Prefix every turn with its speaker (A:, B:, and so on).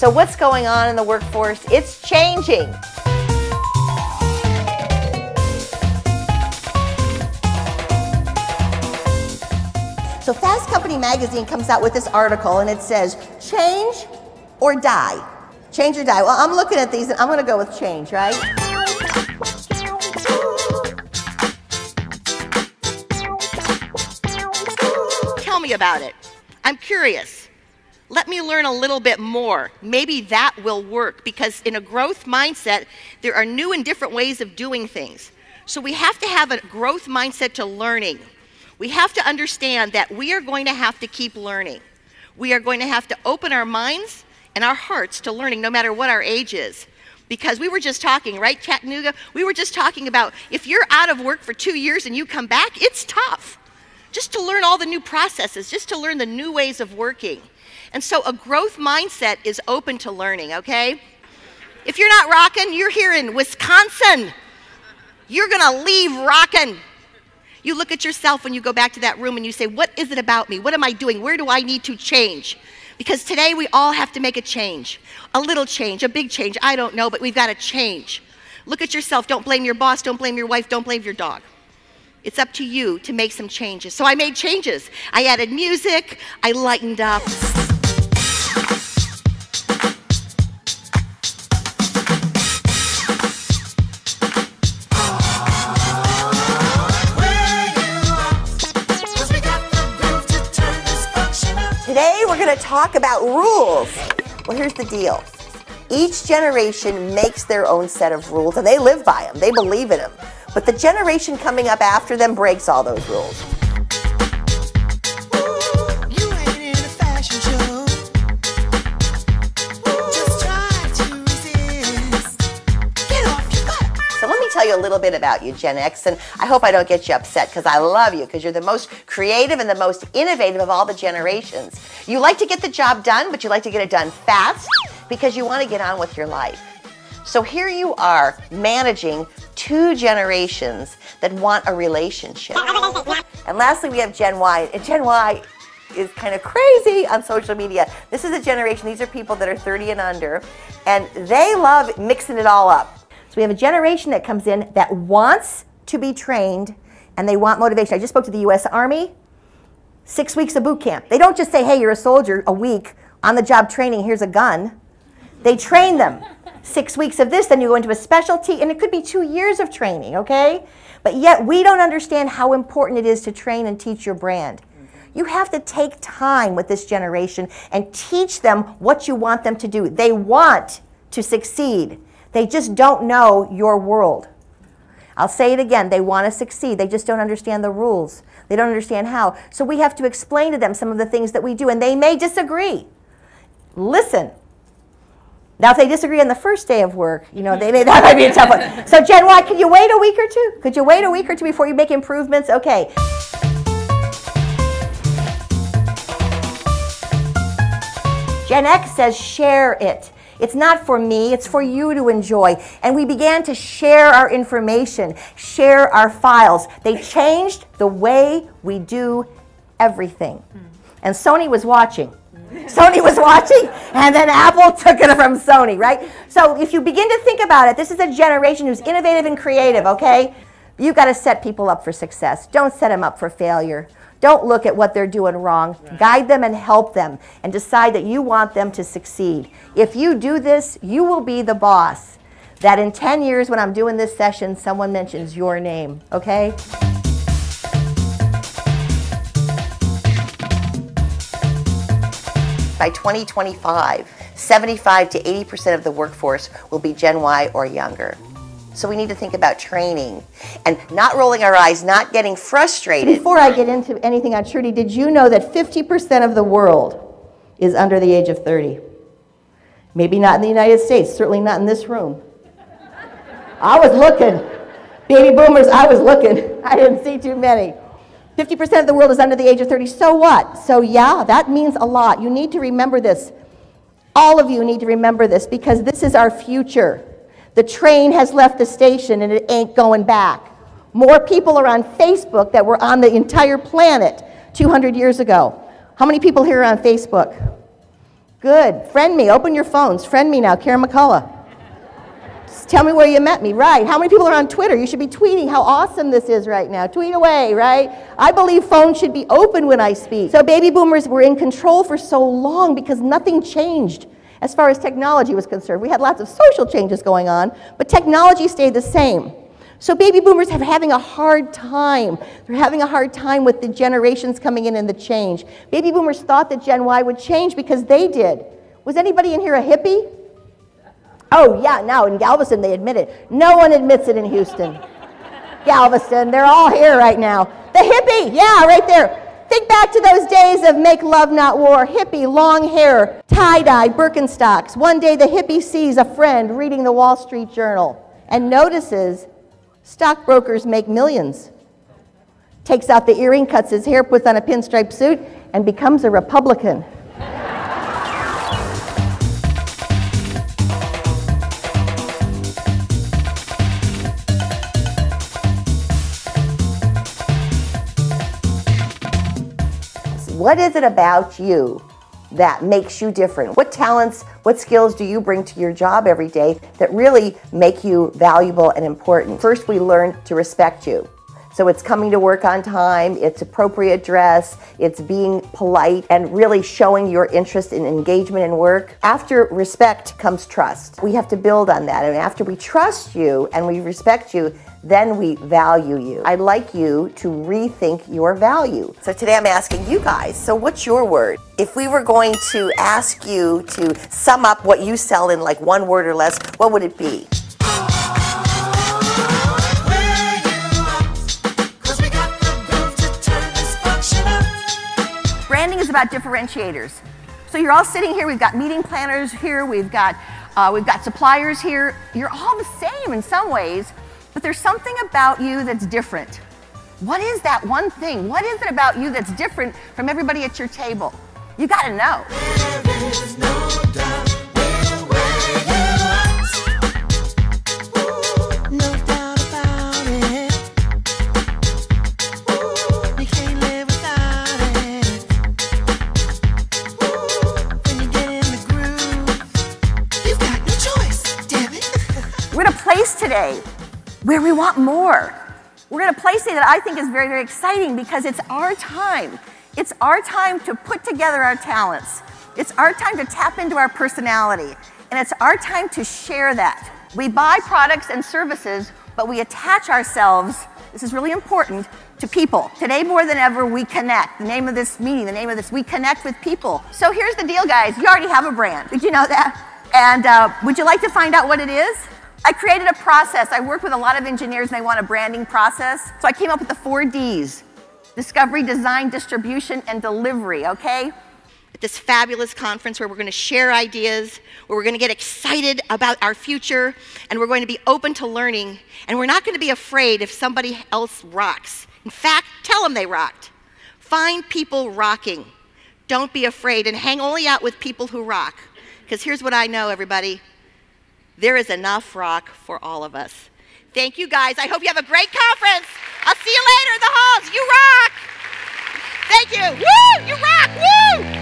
A: So what's going on in the workforce? It's changing. So Fast Company magazine comes out with this article and it says, change or die. Change or die. Well, I'm looking at these and I'm gonna go with change, right?
B: Tell me about it. I'm curious. Let me learn a little bit more. Maybe that will work, because in a growth mindset, there are new and different ways of doing things. So we have to have a growth mindset to learning. We have to understand that we are going to have to keep learning. We are going to have to open our minds and our hearts to learning, no matter what our age is. Because we were just talking, right, Chattanooga? We were just talking about if you're out of work for 2 years and you come back, it's tough. Just to learn all the new processes, just to learn the new ways of working. And so a growth mindset is open to learning, okay? If you're not rocking, you're here in Wisconsin. You're gonna leave rocking. You look at yourself when you go back to that room and you say, what is it about me? What am I doing? Where do I need to change? Because today we all have to make a change. A little change, a big change, I don't know, but we've got to change. Look at yourself. Don't blame your boss. Don't blame your wife. Don't blame your dog. It's up to you to make some changes. So I made changes. I added music. I lightened up.
A: Today we're going to talk about rules. Well, here's the deal. Each generation makes their own set of rules, and they live by them. They believe in them. But the generation coming up after them breaks all those rules. So let me tell you a little bit about you, Gen X, and I hope I don't get you upset, because I love you, because you're the most creative and the most innovative of all the generations. You like to get the job done, but you like to get it done fast, because you want to get on with your life. So here you are managing 2 generations that want a relationship. And lastly, we have Gen Y. And Gen Y is kind of crazy on social media. This is a generation, these are people that are 30 and under, and they love mixing it all up. So we have a generation that comes in that wants to be trained and they want motivation. I just spoke to the US Army, 6 weeks of boot camp. They don't just say, hey, you're a soldier, a week, on the job training, here's a gun. They train them. 6 weeks of this, then you go into a specialty, and it could be 2 years of training, okay? But yet we don't understand how important it is to train and teach your brand. You have to take time with this generation and teach them what you want them to do. They want to succeed. They just don't know your world. I'll say it again, they want to succeed. They just don't understand the rules. They don't understand how. So we have to explain to them some of the things that we do, and they may disagree. Listen. Now, if they disagree on the first day of work, you know, that might be a tough one. So Gen Y, could you wait a week or two? Could you wait a week or two before you make improvements? Okay. Gen X says share it. It's not for me, it's for you to enjoy. And we began to share our information, share our files. They changed the way we do everything. And Sony was watching. Sony was watching, and then Apple took it from Sony, right? So if you begin to think about it, this is a generation who's innovative and creative, okay? You've got to set people up for success. Don't set them up for failure. Don't look at what they're doing wrong. Right. Guide them and help them, and decide that you want them to succeed. If you do this, you will be the boss. That in 10 years when I'm doing this session, someone mentions your name, okay? By 2025, 75 to 80% of the workforce will be Gen Y or younger. So we need to think about training and not rolling our eyes, not getting frustrated. Before I get into anything on Trudy, did you know that 50% of the world is under the age of 30? Maybe not in the United States, certainly not in this room. I was looking. Baby boomers, I was looking. I didn't see too many. 50% of the world is under the age of 30. So what? So yeah, that means a lot. You need to remember this. All of you need to remember this, because this is our future. The train has left the station and it ain't going back. More people are on Facebook that were on the entire planet 200 years ago. How many people here are on Facebook? Good. Friend me. Open your phones. Friend me now, Karen McCullough. Just tell me where you met me. Right. How many people are on Twitter? You should be tweeting how awesome this is right now. Tweet away, right? I believe phones should be open when I speak. So baby boomers were in control for so long because nothing changed as far as technology was concerned. We had lots of social changes going on, but technology stayed the same. So baby boomers are having a hard time. They're having a hard time with the generations coming in and the change. Baby boomers thought that Gen Y would change because they did. Was anybody in here a hippie? Oh yeah, now in Galveston they admit it. No one admits it in Houston. Galveston, they're all here right now. The hippie, yeah, right there. Think back to those days of make love, not war. Hippie, long hair, tie-dye, Birkenstocks. One day the hippie sees a friend reading the Wall Street Journal and notices stockbrokers make millions. Takes out the earring, cuts his hair, puts on a pinstripe suit, and becomes a Republican. What is it about you that makes you different? What talents, what skills do you bring to your job every day that really make you valuable and important? First, we learn to respect you. So it's coming to work on time, it's appropriate dress, it's being polite and really showing your interest and engagement in work. After respect comes trust. We have to build on that. And after we trust you and we respect you, then we value you. I'd like you to rethink your value. So today I'm asking you guys, so what's your word? If we were going to ask you to sum up what you sell in like one word or less, what would it be? Branding is about differentiators. So you're all sitting here, we've got meeting planners here, we've got suppliers here. You're all the same in some ways, but there's something about you that's different. What is that one thing? What is it about you that's different from everybody at your table? You gotta know. There is no doubt we'll wear you out. Ooh, no doubt about it. Ooh, you can't live without it. Ooh, when you get in the groove, you've got no choice, damn it. We're at a place today where we want more. We're at a place today that I think is very, very exciting because it's our time. It's our time to put together our talents. It's our time to tap into our personality. And it's our time to share that. We buy products and services, but we attach ourselves, this is really important, to people. Today more than ever, we connect. The name of this meeting, the name of this, we connect with people. So here's the deal, guys. You already have a brand. Did you know that? And would you like to find out what it is? I created a process. I work with a lot of engineers and they want a branding process. So I came up with the 4 Ds. Discovery, design, distribution, and delivery, okay? At this fabulous conference where we're going to share ideas, where we're going to get excited about our future, and we're going to be open to learning, and we're not going to be afraid if somebody else rocks. In fact, tell them they rocked. Find people rocking. Don't be afraid, and hang only out with people who rock. Because here's what I know, everybody. There is enough rock for all of us. Thank you, guys. I hope you have a great conference. I'll see you later in the halls. You rock. Thank you. Woo! You rock. Woo!